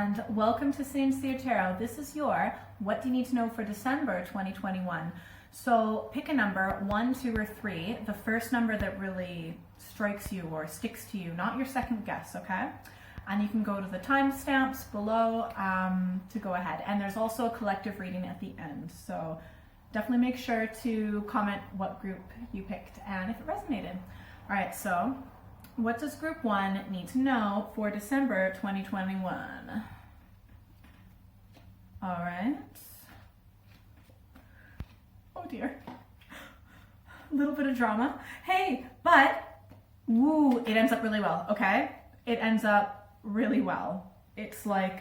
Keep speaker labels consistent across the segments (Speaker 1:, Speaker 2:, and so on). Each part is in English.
Speaker 1: and welcome to Sincere Tarot. This is your What Do You Need to Know for December 2021. So pick a number, 1, 2, or 3, the first number that really strikes you or sticks to you, not your second guess, okay? And you can go to the timestamps below to go ahead. And there's also a collective reading at the end. So definitely make sure to comment what group you picked and if it resonated. All right, so what does group 1 need to know for December 2021? All right. Oh dear. A little bit of drama. Hey, but, woo, it ends up really well, okay? It ends up really well. It's like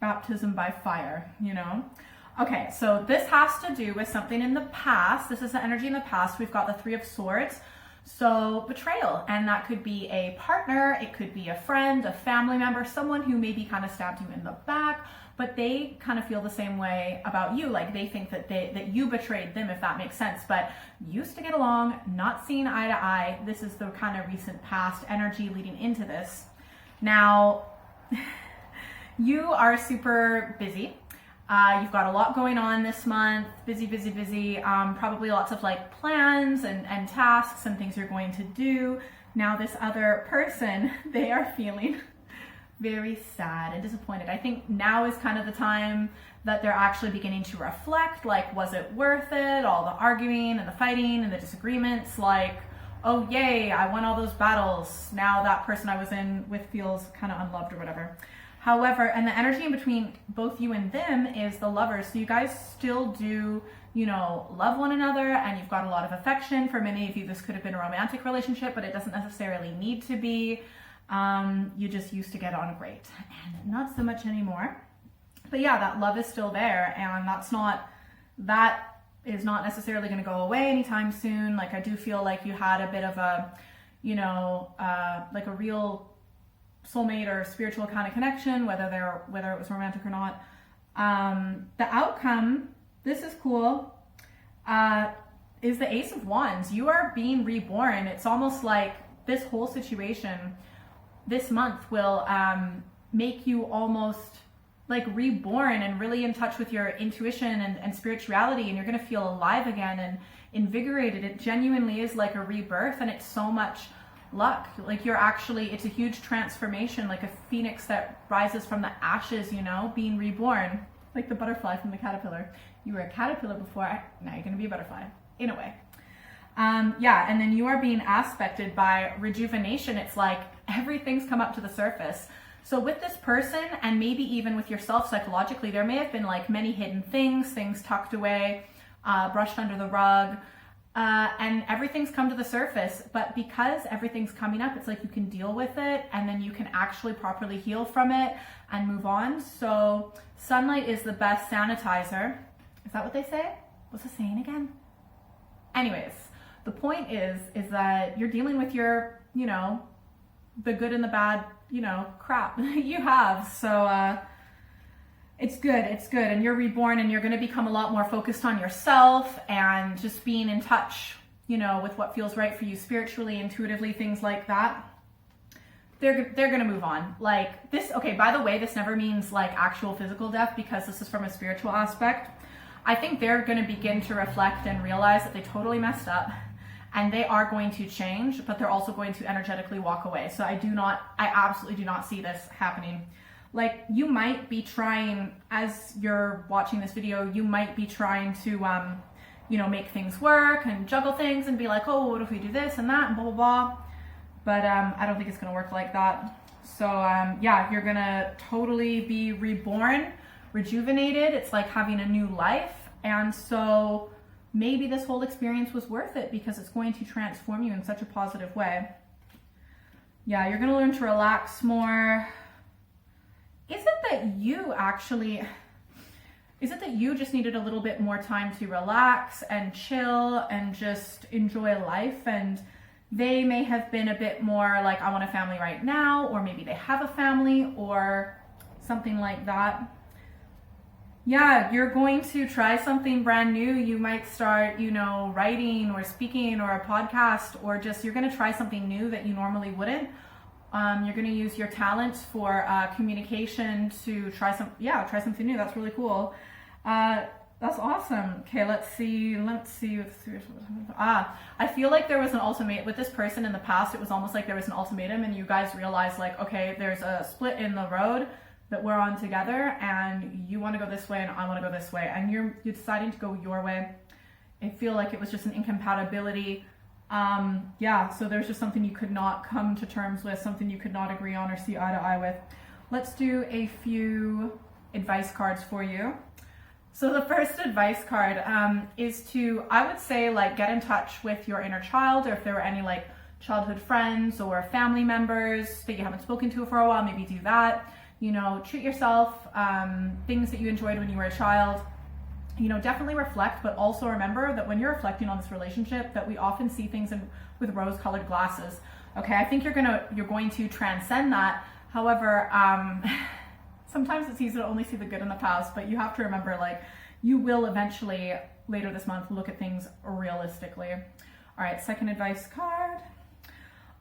Speaker 1: baptism by fire, you know? Okay, so this has to do with something in the past. This is the energy in the past. We've got the 3 of Swords. So betrayal, and that could be a partner, it could be a friend, a family member, someone who maybe kind of stabbed you in the back, but they kind of feel the same way about you. Like they think that you betrayed them, if that makes sense. But used to get along, not seeing eye to eye. This is the kind of recent past energy leading into this. Now, you are super busy. You've got a lot going on this month, busy. Probably lots of like plans and tasks and things you're going to do. Now this other person, they are feeling very sad and disappointed. I think now is kind of the time that they're actually beginning to reflect, like, was it worth it? All the arguing and the fighting and the disagreements, like, oh yay, I won all those battles. Now that person I was in with feels kind of unloved or whatever. However, and the energy in between both you and them is the Lovers. So you guys still do, you know, love one another and you've got a lot of affection. For many of you, this could have been a romantic relationship, but it doesn't necessarily need to be. You just used to get on great and not so much anymore. But yeah, that love is still there, and that is not necessarily going to go away anytime soon. Like I do feel like you had a bit of a, you know, like a real soulmate or spiritual kind of connection, whether it was romantic or not. The outcome, this is cool, is the Ace of Wands. You are being reborn. It's almost like this whole situation this month will make you almost like reborn and really in touch with your intuition and spirituality, and you're going to feel alive again and invigorated. It genuinely is like a rebirth, and it's so much luck. Like it's a huge transformation, like a phoenix that rises from the ashes, you know, being reborn, like the butterfly from the caterpillar. You were a caterpillar before, now you're going to be a butterfly in a way. Yeah, and then you are being aspected by rejuvenation. It's like everything's come up to the surface. So with this person, and maybe even with yourself psychologically, there may have been like many hidden things tucked away, brushed under the rug, and everything's come to the surface. But because everything's coming up, it's like you can deal with it, and then you can actually properly heal from it and move on. So sunlight is the best sanitizer. Is that what they say? What's the saying again? Anyways, the point is that you're dealing with your, you know, the good and the bad, you know, crap you have. So it's good, and you're reborn, and you're going to become a lot more focused on yourself and just being in touch, you know, with what feels right for you spiritually, intuitively, things like that. They're going to move on. Like this, okay, by the way, this never means like actual physical death, because this is from a spiritual aspect. I think they're going to begin to reflect and realize that they totally messed up, and they are going to change, but they're also going to energetically walk away. So I absolutely do not see this happening. Like you might be trying, as you're watching this video, you might be trying to, you know, make things work and juggle things and be like, oh, what if we do this and that and blah, blah, blah. But I don't think it's going to work like that. So yeah, you're going to totally be reborn, rejuvenated. It's like having a new life. And so maybe this whole experience was worth it, because it's going to transform you in such a positive way. Yeah, you're going to learn to relax more. Is it that you just needed a little bit more time to relax and chill and just enjoy life? And they may have been a bit more like, I want a family right now, or maybe they have a family or something like that. Yeah, you're going to try something brand new. You might start, you know, writing or speaking or a podcast, or just you're going to try something new that you normally wouldn't. You're going to use your talents for communication to try something new. That's really cool. That's awesome. Okay, let's see. I feel like there was an ultimatum with this person in the past. It was almost like there was an ultimatum and you guys realized like, okay, there's a split in the road that we're on together and you want to go this way and I want to go this way. And you're deciding to go your way. I feel like it was just an incompatibility. So there's just something you could not come to terms with, something you could not agree on or see eye to eye with. Let's do a few advice cards for you. So the first advice card is to, I would say, like, get in touch with your inner child, or if there were any like childhood friends or family members that you haven't spoken to for a while, maybe do that. You know, treat yourself, things that you enjoyed when you were a child. You know, definitely reflect, but also remember that when you're reflecting on this relationship, that we often see things with rose-colored glasses. Okay, I think you're going to transcend that. However, sometimes it's easy to only see the good in the past, but you have to remember, like, you will eventually, later this month, look at things realistically. All right, second advice card.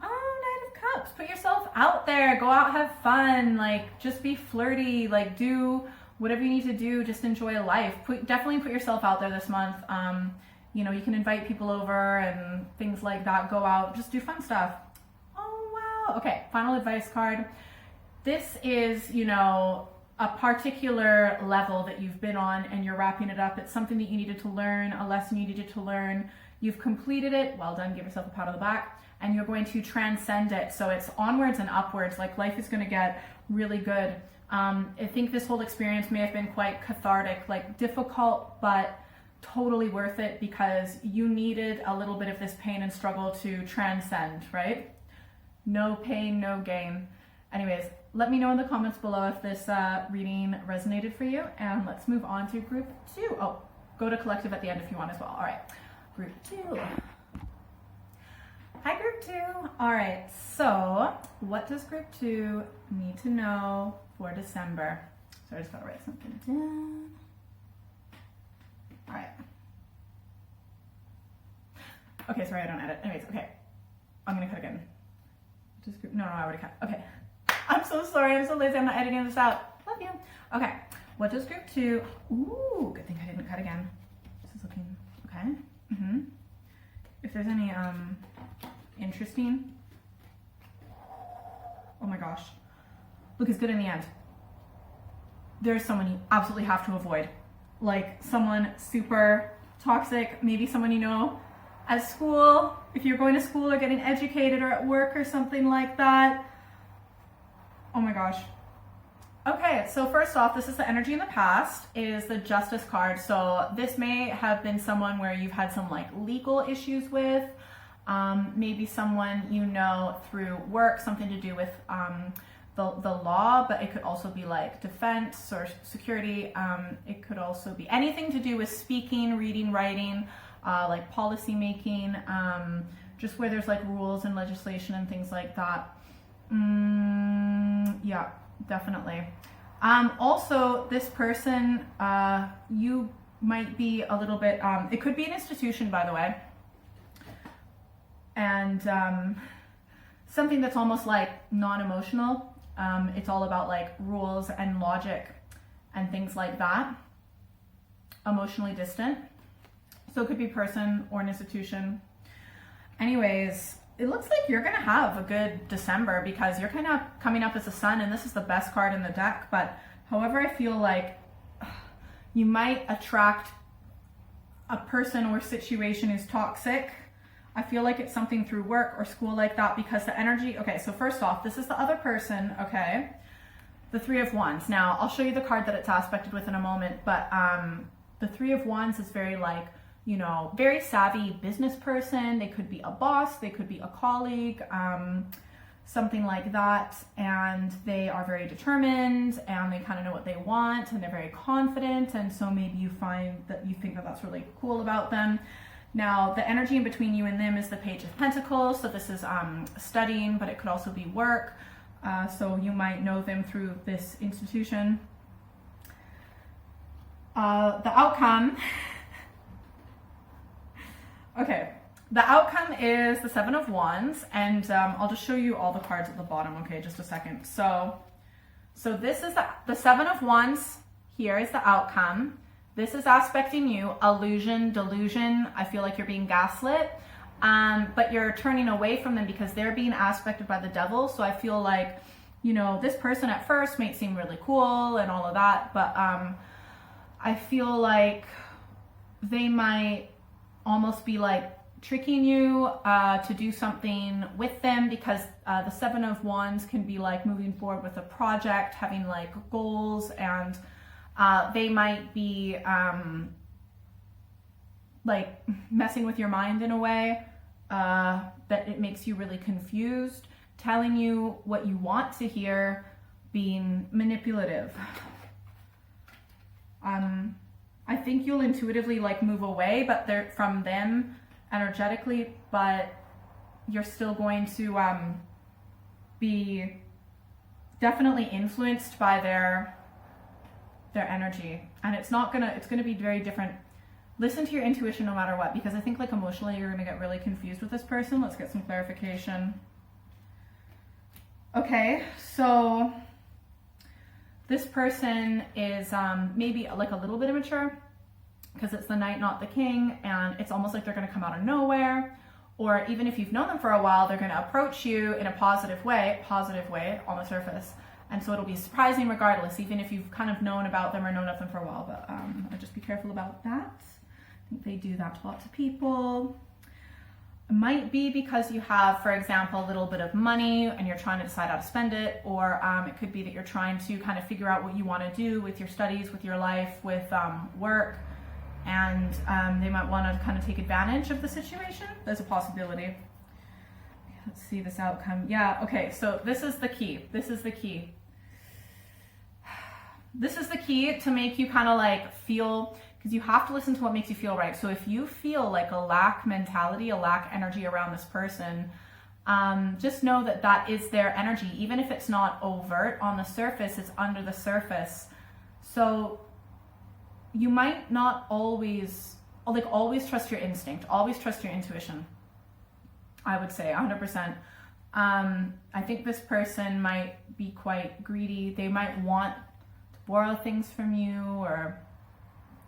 Speaker 1: Knight of Cups. Put yourself out there. Go out, have fun. Like, just be flirty. Like, do whatever you need to do. Just enjoy life. Definitely put yourself out there this month. You know, you can invite people over and things like that. Go out. Just do fun stuff. Oh, wow. Okay, final advice card. This is, you know, a particular level that you've been on and you're wrapping it up. It's something that you needed to learn, a lesson you needed to learn. You've completed it. Well done. Give yourself a pat on the back. And you're going to transcend it. So it's onwards and upwards. Like, life is going to get really good. I think this whole experience may have been quite cathartic, like difficult, but totally worth it because you needed a little bit of this pain and struggle to transcend, right? No pain, no gain. Anyways, let me know in the comments below if this reading resonated for you, and let's move on to group 2. Oh, go to collective at the end if you want as well. All right, group 2. Hi, group 2. All right, so what does group 2 need to know for December? So I just gotta write something down. All right. Okay, sorry, I don't edit. Anyways, okay, I'm gonna cut again. Just group, no, I already cut. Okay. I'm so sorry, I'm so lazy, I'm not editing this out. Love you. Okay, what does group 2, ooh, good thing I didn't cut again. This is looking, okay. If there's any, interesting, oh my gosh, look, it's good in the end. There's someone you absolutely have to avoid. Like someone super toxic, maybe someone you know at school, if you're going to school or getting educated or at work or something like that. Oh my gosh. Okay, so first off, this is the energy in the past, is the Justice card. So this may have been someone where you've had some like legal issues with, maybe someone you know through work, something to do with the law, but it could also be like defense or security. It could also be anything to do with speaking, reading, writing, like policy making, just where there's like rules and legislation and things like that. Yeah, definitely. Also, this person, you might be a little bit, it could be an institution, by the way, and something that's almost like non-emotional. It's all about like rules and logic and things like that. Emotionally distant. So it could be person or an institution. Anyways, it looks like you're gonna have a good December because you're kind of coming up as the sun, and this is the best card in the deck. But however, I feel like you might attract a person or situation who's toxic. I feel like it's something through work or school like that because the energy, okay, so first off, this is the other person, okay? The Three of Wands. Now, I'll show you the card that it's aspected with in a moment, but the Three of Wands is very like, you know, very savvy business person. They could be a boss, they could be a colleague, something like that. And they are very determined and they kind of know what they want and they're very confident. And so maybe you find that you think that that's really cool about them. Now, the energy in between you and them is the Page of Pentacles. So this is studying, but it could also be work. So you might know them through this institution. The outcome. Okay, the outcome is the Seven of Wands, and I'll just show you all the cards at the bottom. Okay, just a second. So this is the Seven of Wands. Here is the outcome. This is aspecting you, illusion, delusion. I feel like you're being gaslit, but you're turning away from them because they're being aspected by the devil. So I feel like, you know, this person at first might seem really cool and all of that, but I feel like they might almost be like tricking you to do something with them, because the Seven of Wands can be like moving forward with a project, having like goals, and they might be like messing with your mind in a way that it makes you really confused, telling you what you want to hear, being manipulative. I think you'll intuitively like move away, but they're from them energetically, but you're still going to be definitely influenced by their energy, and it's gonna be very different. Listen to your intuition no matter what, because I think like emotionally you're gonna get really confused with this person. Let's get some clarification. Okay, so this person is maybe like a little bit immature, because it's the Knight, not the King, and it's almost like they're going to come out of nowhere. Or even if you've known them for a while, they're going to approach you in a positive way on the surface. And so it'll be surprising regardless, even if you've kind of known about them or known of them for a while. But I'll just be careful about that. I think they do that to lots of people. It might be because you have, for example, a little bit of money and you're trying to decide how to spend it, or it could be that you're trying to kind of figure out what you want to do with your studies, with your life, with work, and they might want to kind of take advantage of the situation. There's a possibility. Let's see this outcome. Yeah, okay, so this is the key. This is the key. This is the key to make you kind of like feel, because you have to listen to what makes you feel right. So if you feel like a lack mentality, a lack energy around this person, just know that that is their energy. Even if it's not overt on the surface, it's under the surface. So you might not always trust your instinct, always trust your intuition. I would say 100%. I think this person might be quite greedy. They might want to borrow things from you or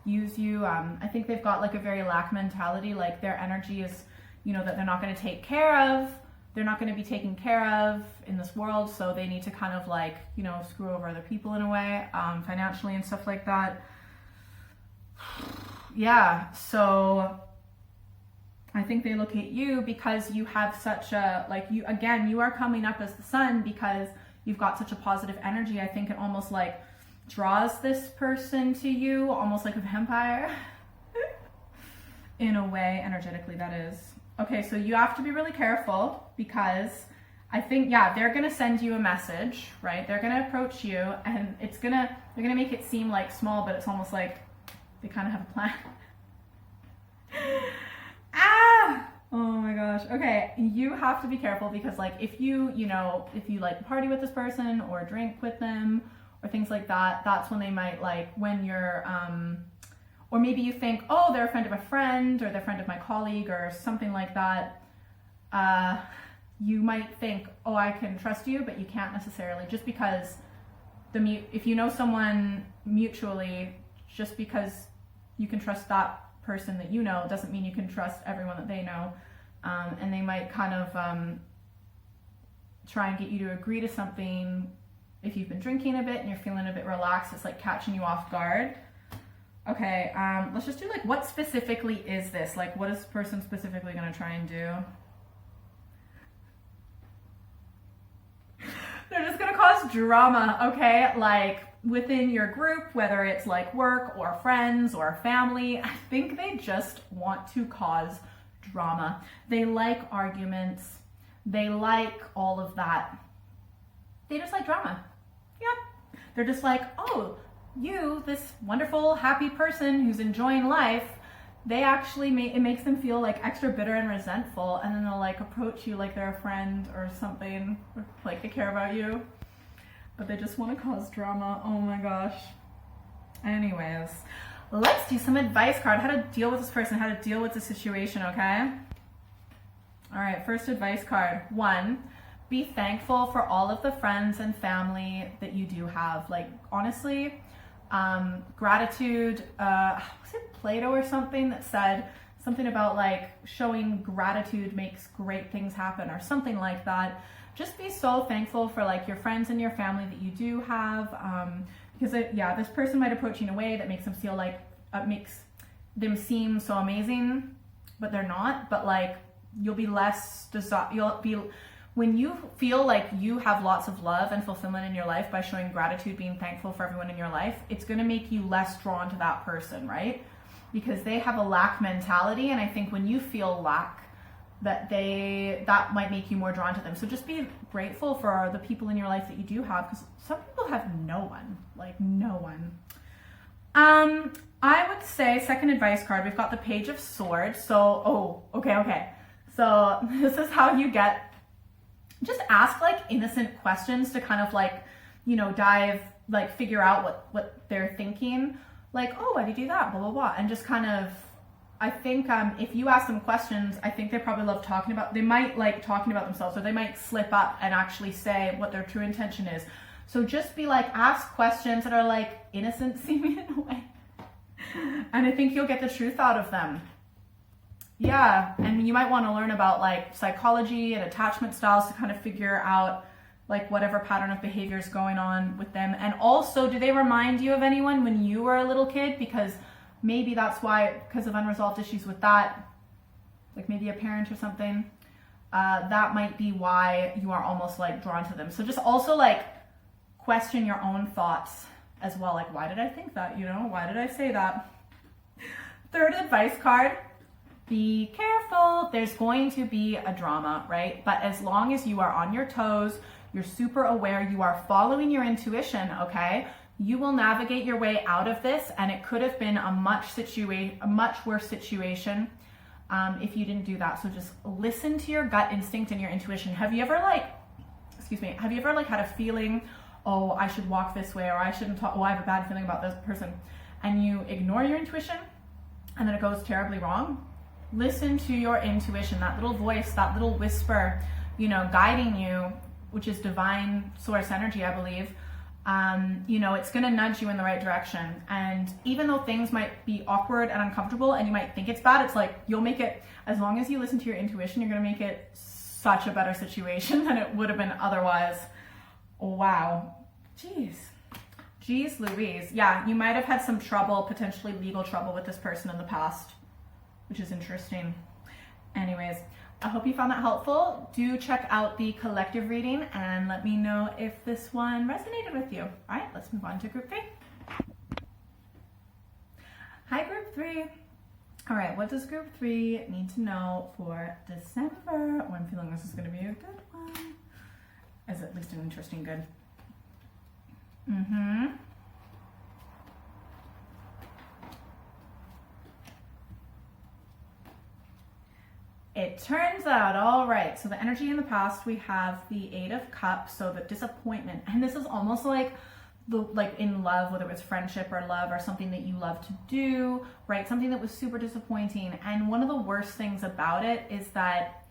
Speaker 1: use you. I think they've got like a very lack mentality, like their energy is, you know, that they're not going to take care of. They're not going to be taken care of in this world. So they need to kind of like, you know, screw over other people in a way, financially and stuff like that. Yeah, so I think they look at you because you have such a, like, you are coming up as the sun because you've got such a positive energy. I think it almost like draws this person to you, almost like a vampire in a way, energetically, that is. Okay, so you have to be really careful, because I think, yeah, they're gonna send you a message, right? They're gonna approach you, and they're gonna make it seem like small, but it's almost like they kind of have a plan. Oh my gosh. Okay, you have to be careful, because like if you like party with this person or drink with them or things like that, that's when they might like, when you're or maybe you think, oh, they're a friend of a friend, or they're a friend of my colleague or something like that. You might think, oh, I can trust you, but you can't necessarily, just because if you know someone mutually, just because you can trust that person that you know doesn't mean you can trust everyone that they know. And they might kind of try and get you to agree to something. If you've been drinking a bit and you're feeling a bit relaxed, it's like catching you off guard. Okay, let's just do like, what specifically is this? Like, what is this person specifically going to try and do? They're just going to cause drama, okay? Like, within your group, whether it's like work or friends or family, I think they just want to cause drama. They like arguments. They like all of that. They just like drama. Yeah. They're just like, oh, you, this wonderful, happy person who's enjoying life, they actually it makes them feel like extra bitter and resentful, and then they'll like approach you like they're a friend or something, or like they care about you. But they just want to cause drama. Oh my gosh. Anyways, let's do some advice card. How to deal with this person, how to deal with the situation, okay? All right, first advice card. 1, be thankful for all of the friends and family that you do have. Like, honestly, gratitude, was it Plato or something that said something about like showing gratitude makes great things happen or something like that. Just be so thankful for like your friends and your family that you do have, because this person might approach you in a way that makes them feel like, makes them seem so amazing, but they're not. But like, you'll be when you feel like you have lots of love and fulfillment in your life by showing gratitude, being thankful for everyone in your life, it's going to make you less drawn to that person, right? Because they have a lack mentality, and I think when you feel lack, that might make you more drawn to them. So just be grateful for the people in your life that you do have, because some people have no one, like no one. I would say second advice card, we've got the Page of Swords. So, okay. So this is how you just ask like innocent questions to kind of like, dive, like figure out what they're thinking. Like, oh, why do you do that? Blah, blah, blah. And just kind of, I think if you ask them questions, I think they probably love they might like talking about themselves, or they might slip up and actually say what their true intention is. So just be like, ask questions that are like innocent seeming in a way. And I think you'll get the truth out of them. Yeah, and you might want to learn about like psychology and attachment styles to kind of figure out like whatever pattern of behavior is going on with them. And also, do they remind you of anyone when you were a little kid? Because maybe that's why, because of unresolved issues with that, like maybe a parent or something, that might be why you are almost like drawn to them. So just also like question your own thoughts as well. Like, why did I think that? Why did I say that? Third advice card, be careful. There's going to be a drama, right? But as long as you are on your toes, you're super aware, you are following your intuition, okay? You will navigate your way out of this, and it could have been a much worse situation if you didn't do that. So just listen to your gut instinct and your intuition. Have you ever had a feeling, oh, I should walk this way, or I shouldn't talk, oh, I have a bad feeling about this person, and you ignore your intuition and then it goes terribly wrong? Listen to your intuition, that little voice, that little whisper, guiding you, which is divine source energy, I believe. It's going to nudge you in the right direction. And even though things might be awkward and uncomfortable and you might think it's bad, it's like you'll make it, as long as you listen to your intuition, you're going to make it such a better situation than it would have been otherwise. Wow. Jeez Louise. Yeah, you might have had some trouble, potentially legal trouble with this person in the past, which is interesting. Anyways, I hope you found that helpful. Do check out the collective reading and let me know if this one resonated with you. All right, let's move on to group 3. Hi, group 3. All right, what does group 3 need to know for December? Oh, I'm feeling this is going to be a good one. As at least an interesting good. It turns out, all right, so the energy in the past, we have the 8 of Cups, so the disappointment. And this is almost like in love, whether it's friendship or love or something that you love to do, right? Something that was super disappointing. And one of the worst things about it is that,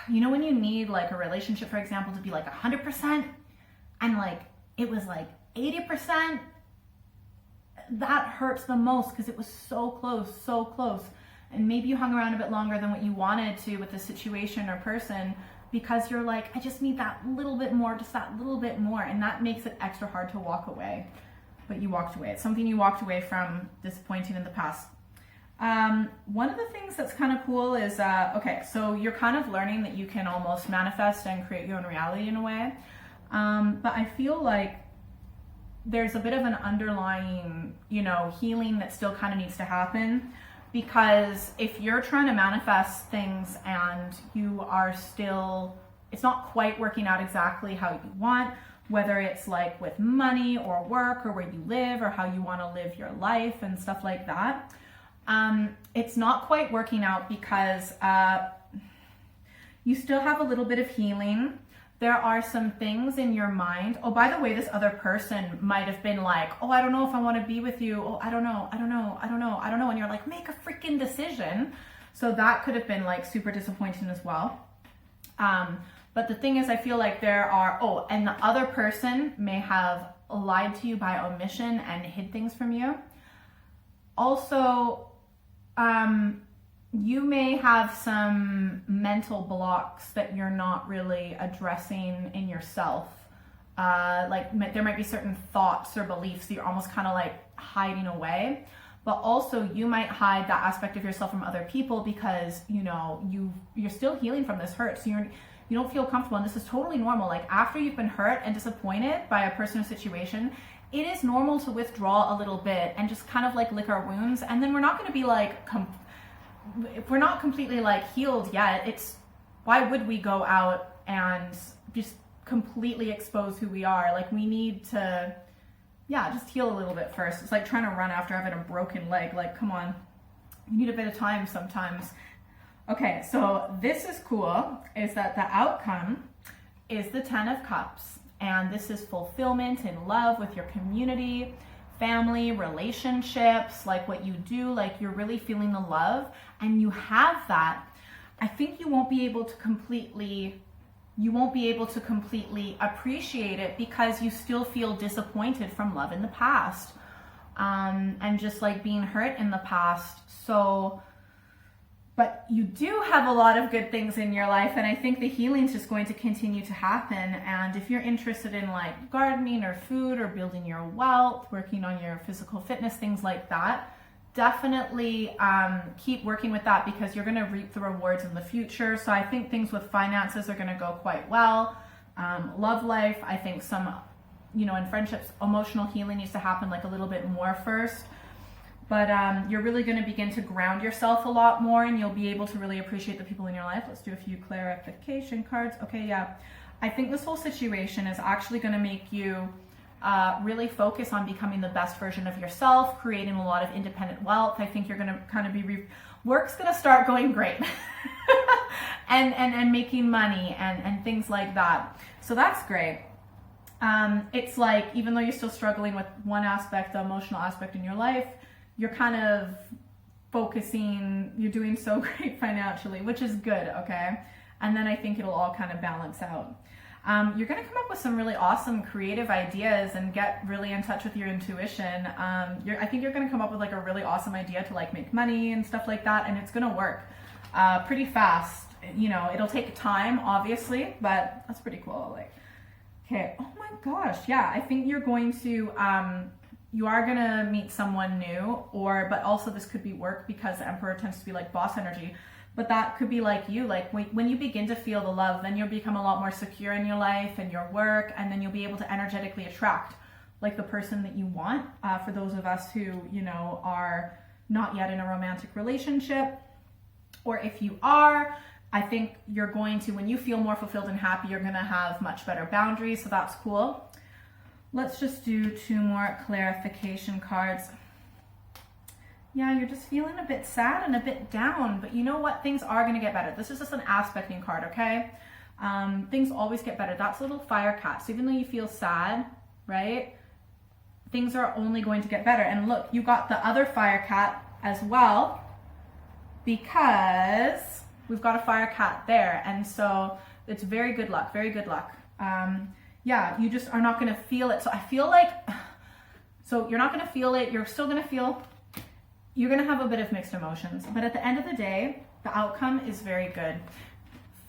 Speaker 1: when you need like a relationship, for example, to be like 100% and like it was like 80%, that hurts the most because it was so close. And maybe you hung around a bit longer than what you wanted to with the situation or person because you're like, I just need that little bit more, just that little bit more. And that makes it extra hard to walk away. But you walked away. It's something you walked away from, disappointing in the past. One of the things that's kind of cool is, so you're kind of learning that you can almost manifest and create your own reality in a way. But I feel like there's a bit of an underlying, healing that still kind of needs to happen. Because if you're trying to manifest things and you are still, it's not quite working out exactly how you want, whether it's like with money or work or where you live or how you want to live your life and stuff like that, it's not quite working out because you still have a little bit of healing. There are some things in your mind. Oh, by the way, this other person might have been like, oh, I don't know if I want to be with you. Oh, I don't know. And you're like, make a freaking decision. So that could have been like super disappointing as well. But the thing is, I feel like and the other person may have lied to you by omission and hid things from you. Also, you may have some mental blocks that you're not really addressing in yourself. Like there might be certain thoughts or beliefs that you're almost kind of like hiding away. But also you might hide that aspect of yourself from other people because, you know, you're still healing from this hurt. So you don't feel comfortable, and this is totally normal. Like after you've been hurt and disappointed by a person or situation, it is normal to withdraw a little bit and just kind of like lick our wounds. And then we're not going to be like, if we're not completely like healed yet, why would we go out and just completely expose who we are? Like we need to, just heal a little bit first. It's like trying to run after having a broken leg. Like, come on, you need a bit of time sometimes. Okay, so this is cool, is that the outcome is the 10 of Cups. And this is fulfillment and love with your community, family, relationships, like what you do, like you're really feeling the love and you have that. I think you won't be able to completely appreciate it because you still feel disappointed from love in the past, and just like being hurt in the past. So, but you do have a lot of good things in your life, and I think the healing is just going to continue to happen. And if you're interested in like gardening or food or building your wealth, working on your physical fitness, things like that, definitely keep working with that because you're going to reap the rewards in the future. So I think things with finances are going to go quite well. Love life, I think in friendships, emotional healing needs to happen like a little bit more first. But you're really going to begin to ground yourself a lot more, and you'll be able to really appreciate the people in your life. Let's do a few clarification cards. Okay, yeah. I think this whole situation is actually going to make you really focus on becoming the best version of yourself, creating a lot of independent wealth. I think you're going to kind of work's going to start going great and making money and things like that. So that's great. It's like, even though you're still struggling with one aspect, the emotional aspect in your life, you're kind of focusing, you're doing so great financially, which is good, okay? And then I think it'll all kind of balance out. You're going to come up with some really awesome creative ideas and get really in touch with your intuition. I think you're going to come up with like a really awesome idea to like make money and stuff like that, and it's going to work pretty fast. You know, it'll take time, obviously, but that's pretty cool. Like, okay, oh my gosh, yeah, I think you're going to, you are going to meet someone new, but also this could be work because the Emperor tends to be like boss energy. But that could be like you, like when you begin to feel the love, then you'll become a lot more secure in your life and your work, and then you'll be able to energetically attract like the person that you want. For those of us who, are not yet in a romantic relationship, or if you are, I think you're going to, when you feel more fulfilled and happy, you're going to have much better boundaries. So that's cool. Let's just do 2 more clarification cards. Yeah, you're just feeling a bit sad and a bit down, but you know what? Things are going to get better. This is just an aspecting card, okay? Things always get better. That's a little fire cat. So even though you feel sad, right? Things are only going to get better. And look, you got the other fire cat as well, because we've got a fire cat there. And so it's very good luck, very good luck. Yeah, you just are not going to feel it. So I feel like, so you're not going to feel it. You're still going to feel, you're going to have a bit of mixed emotions, but at the end of the day, the outcome is very good.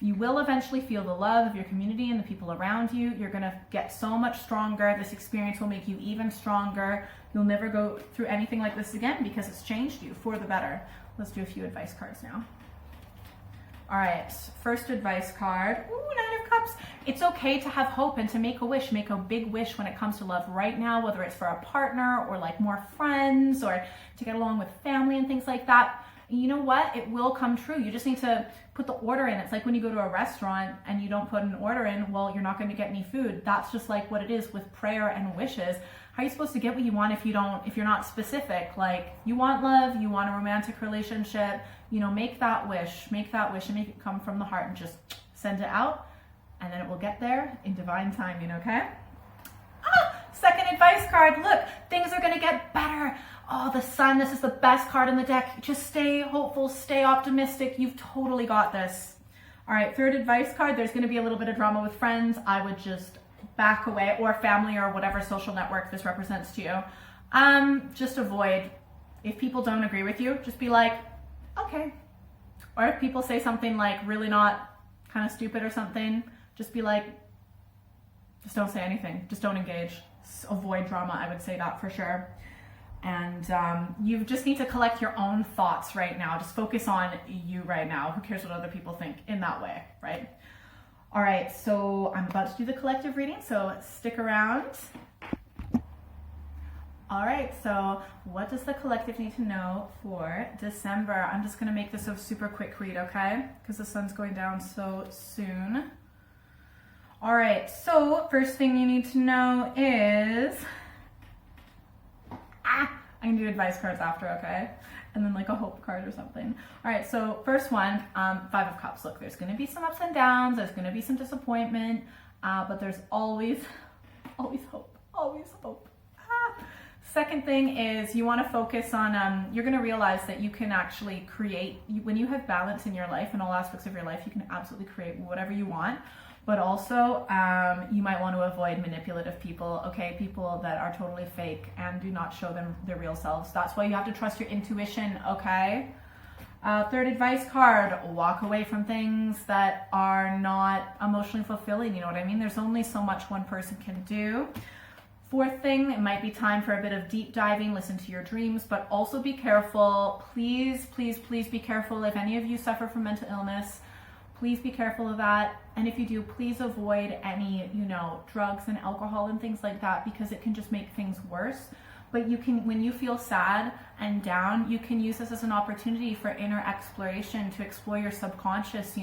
Speaker 1: You will eventually feel the love of your community and the people around you. You're going to get so much stronger. This experience will make you even stronger. You'll never go through anything like this again because it's changed you for the better. Let's do a few advice cards now. All right, first advice card. Ooh, 9 of Cups. It's okay to have hope and to make a wish. Make a big wish when it comes to love right now, whether it's for a partner or like more friends or to get along with family and things like that. You know what? It will come true. You just need to put the order in. It's like when you go to a restaurant and you don't put an order in, well, you're not going to get any food. That's just like what it is with prayer and wishes. How are you supposed to get what you want if you're not specific? Like, you want love, you want a romantic relationship, make that wish and make it come from the heart and just send it out, and then it will get there in divine timing, okay? Second advice card. Look, things are going to get better. oh, the sun, this is the best card in the deck. Just stay hopeful, stay optimistic. You've totally got this. All right, third advice card, there's going to be a little bit of drama with friends. I would just back away, or family, or whatever social network this represents to you. Just avoid. If people don't agree with you, just be like, okay. Or if people say something like really not kind of stupid or something, just be like, just don't say anything. Just don't engage. Avoid drama, I would say that for sure. And you just need to collect your own thoughts right now. Just focus on you right now. Who cares what other people think in that way, right? All right, so I'm about to do the collective reading, so stick around. All right, so what does the collective need to know for December? I'm just gonna make this a super quick read, okay? Because the sun's going down so soon. All right, so first thing you need to know is, I can do advice cards after, okay? And then like a hope card or something. All right, so first one, Five of Cups. Look, there's gonna be some ups and downs, there's gonna be some disappointment, but there's always hope, always hope. Second thing is you wanna focus on, you're gonna realize that you can actually create, when you have balance in your life, in all aspects of your life, you can absolutely create whatever you want. But also, you might want to avoid manipulative people, okay? People that are totally fake and do not show them their real selves. That's why you have to trust your intuition, okay? Third advice card, walk away from things that are not emotionally fulfilling, you know what I mean? There's only so much one person can do. Fourth thing, it might be time for a bit of deep diving, listen to your dreams, but also be careful. Please, please, please be careful. If any of you suffer from mental illness, please be careful of that. And if you do, please avoid any, drugs and alcohol and things like that, because it can just make things worse. But you can, when you feel sad and down, you can use this as an opportunity for inner exploration, to explore your subconscious,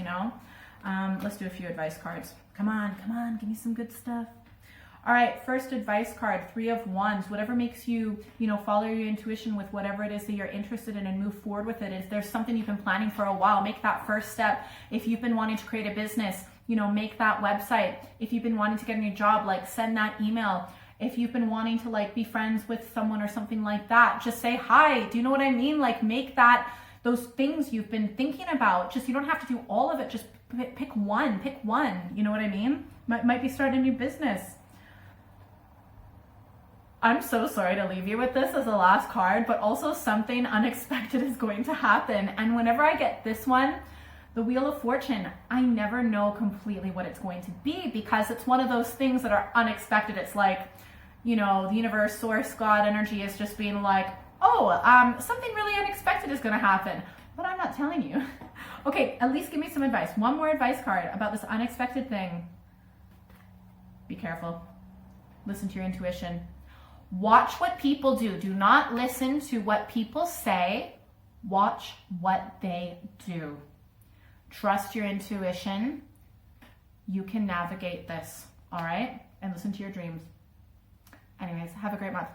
Speaker 1: Let's do a few advice cards. Come on, give me some good stuff. All right, first advice card, Three of Wands. Whatever makes you, follow your intuition with whatever it is that you're interested in and move forward with it. If there's something you've been planning for a while, make that first step. If you've been wanting to create a business, make that website. If you've been wanting to get a new job, send that email. If you've been wanting to be friends with someone or something like that, just say hi. Do you know what I mean? Make those things you've been thinking about. Just, you don't have to do all of it. Just pick one. You know what I mean? Might be starting a new business. I'm so sorry to leave you with this as the last card, but also something unexpected is going to happen. And whenever I get this one, the Wheel of Fortune, I never know completely what it's going to be, because it's one of those things that are unexpected. It's like, the universe, source, God energy is just being like, something really unexpected is going to happen, but I'm not telling you. Okay, at least give me some advice. One more advice card about this unexpected thing. Be careful. Listen to your intuition. Watch what people do. Do not listen to what people say. Watch what they do. Trust your intuition. You can navigate this, all right? And listen to your dreams. Anyways, have a great month.